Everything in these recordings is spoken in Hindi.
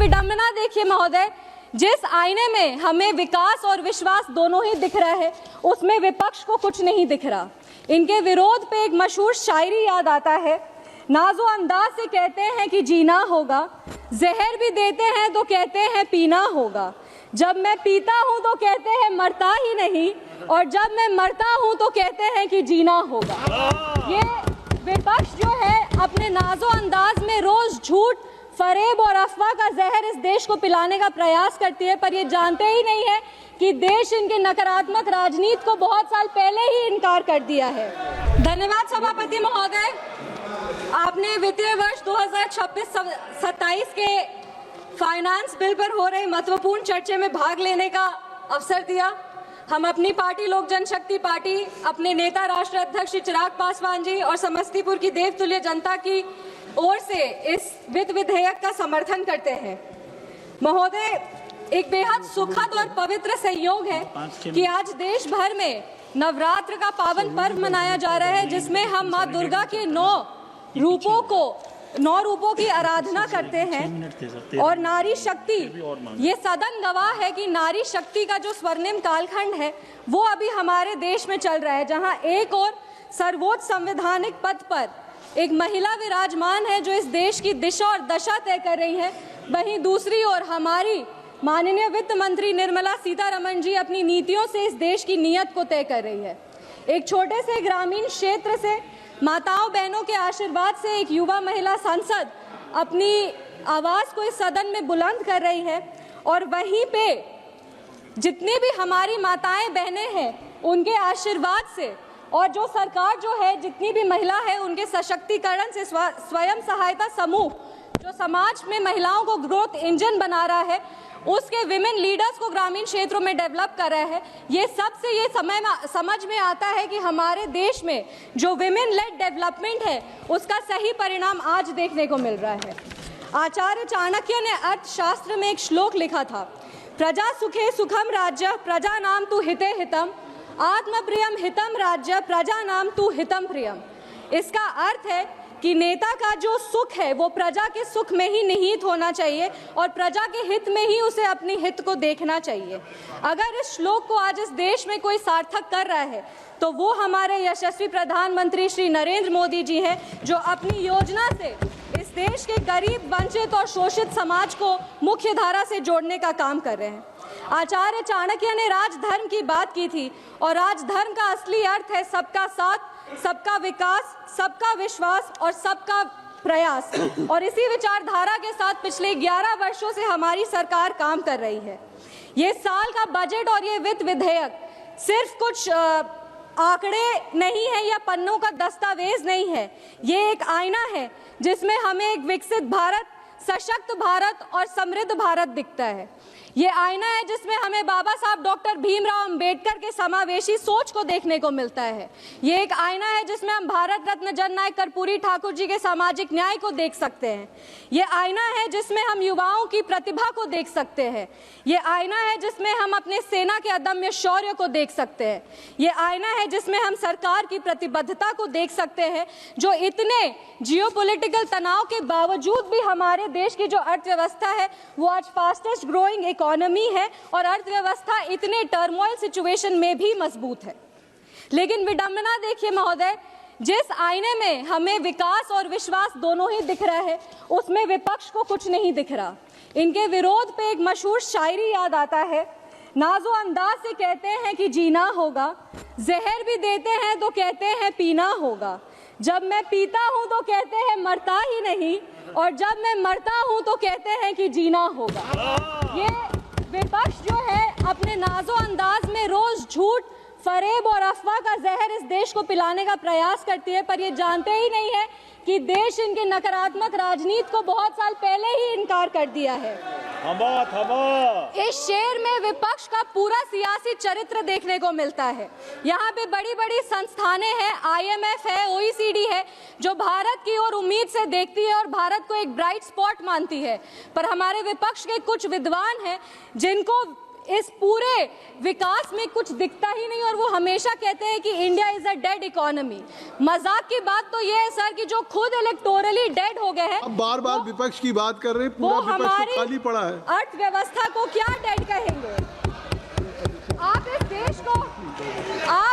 विडंबना देखिए महोदय, जिस आईने में हमें विकास और विश्वास दोनों ही दिख रहा है, उसमें विपक्ष को कुछ नहीं दिख रहा। इनके विरोध पे एक मशहूर शायरी याद आता है, नाजो अंदाज से कहते हैं कि जीना होगा, जहर भी देते हैं तो कहते हैं पीना होगा, जब मैं पीता हूँ तो कहते हैं मरता ही नहीं, और जब मैं मरता हूँ तो कहते हैं कि जीना होगा। ये विपक्ष जो है अपने नाजो अंदाज में रोज झूठ, फरेब और अफवाह का जहर इस देश को पिलाने का प्रयास करती है, पर ये जानते ही नहीं है कि देश इनके नकारात्मक राजनीति को बहुत साल पहले ही इनकार कर दिया है। धन्यवाद सभापति महोदय, आपने वित्तीय वर्ष 2026-27 के फाइनेंस बिल पर हो रही महत्वपूर्ण चर्चा में भाग लेने का अवसर दिया। हम अपनी पार्टी लोक जनशक्ति पार्टी अपने नेता राष्ट्रीय अध्यक्ष श्री चिराग पासवान जी और समस्तीपुर की देवतुल्य जनता की ओर से इस वित्त विधेयक का समर्थन करते हैं। महोदय, एक बेहद सुखद और पवित्र संयोग है कि आज देश भर में नवरात्र का पावन पर्व मनाया जा रहा है, जिसमें हम माँ दुर्गा के 9 रूपों की आराधना करते हैं। और नारी शक्ति, ये सदन गवाह है कि नारी शक्ति का जो स्वर्णिम कालखंड है वो अभी हमारे देश में चल रहा है, जहां एक और सर्वोच्च संवैधानिक पद पर एक महिला विराजमान है जो इस देश की दिशा और दशा तय कर रही है, वहीं दूसरी ओर हमारी माननीय वित्त मंत्री निर्मला सीतारमण जी अपनी नीतियों से इस देश की नीयत को तय कर रही है। एक छोटे से ग्रामीण क्षेत्र से माताओं बहनों के आशीर्वाद से एक युवा महिला सांसद अपनी आवाज को इस सदन में बुलंद कर रही है, और वहीं पे जितनी भी हमारी माताएं बहनें हैं उनके आशीर्वाद से और जो सरकार जो है जितनी भी महिला है उनके सशक्तिकरण से स्वयं सहायता समूह जो समाज में महिलाओं को ग्रोथ इंजन बना रहा है, उसके विमेन लीडर्स को ग्रामीण क्षेत्रों में डेवलप कर रहा है। ये सबसे ये समझ में आता है कि हमारे देश में जो विमेन लेड डेवलपमेंट है उसका सही परिणाम आज देखने को मिल रहा है। आचार्य चाणक्य ने अर्थशास्त्र में एक श्लोक लिखा था, प्रजा सुखे सुखम राज्य प्रजा नाम तु हिते हितम, आत्म प्रियम हितम राज्य प्रजा नाम तु हितम प्रियम। इसका अर्थ है कि नेता का जो सुख है वो प्रजा के सुख में ही निहित होना चाहिए और प्रजा के हित में ही उसे अपनी हित को देखना चाहिए। अगर इस श्लोक को आज इस देश में कोई सार्थक कर रहा है तो वो हमारे यशस्वी प्रधानमंत्री श्री नरेंद्र मोदी जी हैं, जो अपनी योजना से इस देश के गरीब, वंचित और शोषित समाज को मुख्य धारा से जोड़ने का काम कर रहे हैं। आचार्य चाणक्य ने राजधर्म की बात की थी, और राजधर्म का असली अर्थ है सबका साथ, सबका विकास, सबका विश्वास और सबका प्रयास। और इसी विचारधारा के साथ पिछले 11 वर्षों से हमारी सरकार काम कर रही है। ये साल का बजट और ये वित्त विधेयक सिर्फ कुछ आंकड़े नहीं है या पन्नों का दस्तावेज नहीं है, ये एक आईना है जिसमें हमें एक विकसित भारत, सशक्त भारत और समृद्ध भारत दिखता है। ये आईना है जिसमें हमें बाबा साहब डॉक्टर भीमराव अंबेडकर के समावेशी सोच को देखने को मिलता है। ये एक आईना है जिसमें हम भारत रत्न जननायक कर्पूरी ठाकुर जी के सामाजिक न्याय को देख सकते हैं। ये आईना है जिसमें हम युवाओं की प्रतिभा को देख सकते हैं। ये आईना है जिसमें हम अपने सेना के अदम्य शौर्य को देख सकते हैं। ये आईना है जिसमें हम सरकार की प्रतिबद्धता को देख सकते हैं, जो इतने जियोपॉलिटिकल तनाव के बावजूद भी हमारे देश की जो अर्थव्यवस्था है वो आज फास्टेस्ट ग्रोइंग इकोनॉमी है और अर्थव्यवस्था इतने टर्मोइल सिचुएशन में भी मजबूत है। लेकिन विडंबना देखिए महोदय, जिस आईने में हमें विकास और विश्वास दोनों ही दिख रहा है उसमें विपक्ष को कुछ नहीं दिख रहा। इनके विरोध पे एक मशहूर शायरी याद आता है, नाजो अंदाज से कहते हैं कि जीना होगा, जहर भी देते हैं तो कहते हैं पीना होगा, जब मैं पीता हूँ तो कहते हैं मरता ही नहीं, और जब मैं मरता हूँ तो कहते हैं कि जीना होगा। ये विपक्ष जो है अपने नाजो अंदाज में रोज झूठ, फरेब और अफवाह का जहर इस देश को पिलाने का प्रयास करती है, पर ये जानते ही नहीं है कि देश इनके नकारात्मक राजनीति को बहुत साल पहले ही इनकार कर दिया है। इस शेर में विपक्ष का पूरा सियासी चरित्र देखने को मिलता है। यहाँ पे बड़ी बड़ी संस्थानें हैं, IMF है, OECD है, जो भारत की ओर उम्मीद से देखती है और भारत को एक ब्राइट स्पॉट मानती है, पर हमारे विपक्ष के कुछ विद्वान हैं जिनको इस पूरे विकास में कुछ दिखता ही नहीं और वो हमेशा कहते हैं कि India is a dead economy. मजाक की बात तो ये है सर कि जो खुद इलेक्टोरली डेड हो गए हैं, अब बार बार विपक्ष की बात कर रहे हैं, पूरा विपक्ष तो खाली पड़ा है। अर्थव्यवस्था को क्या डेड कहेंगे? आप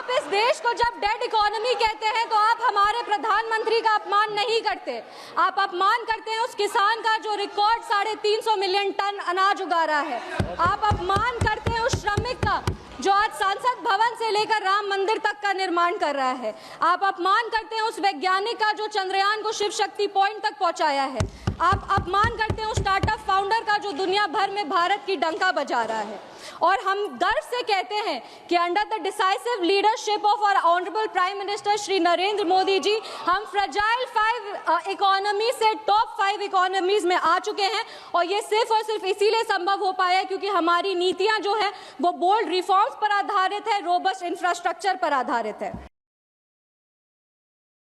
इस देश को जब डेड इकोनॉमी कहते हैं तो आप हमारे प्रधानमंत्री का अपमान नहीं करते, आप अपमान करते हैं उस किसान का जो रिकॉर्ड 350 मिलियन टन अनाज उगा रहा है। आप अपमान करते हैं उस श्रमिक का जो आज सांसद भवन से लेकर राम मंदिर तक का निर्माण कर रहा है। आप अपमान करते हैं उस वैज्ञानिक का जो चंद्रयान को शिव शक्ति पॉइंट तक पहुंचाया है। आप अपमान करते हैं उस स्टार्टअप फाउंडर का जो दुनिया भर में भारत की डंका बजा रहा है। और हम गर्व से कहते हैं कि under the decisive leadership of our honourable prime minister Shri Narendra Modi ji, हम फ्रेजाइल 5 इकोनॉमी से टॉप 5 इकोनॉमीज में आ चुके हैं। और ये सिर्फ और सिर्फ इसीलिए संभव हो पाया क्योंकि हमारी नीतियां जो है वो बोल्ड रिफॉर्म्स पर आधारित है, रोबस्ट इंफ्रास्ट्रक्चर पर आधारित है।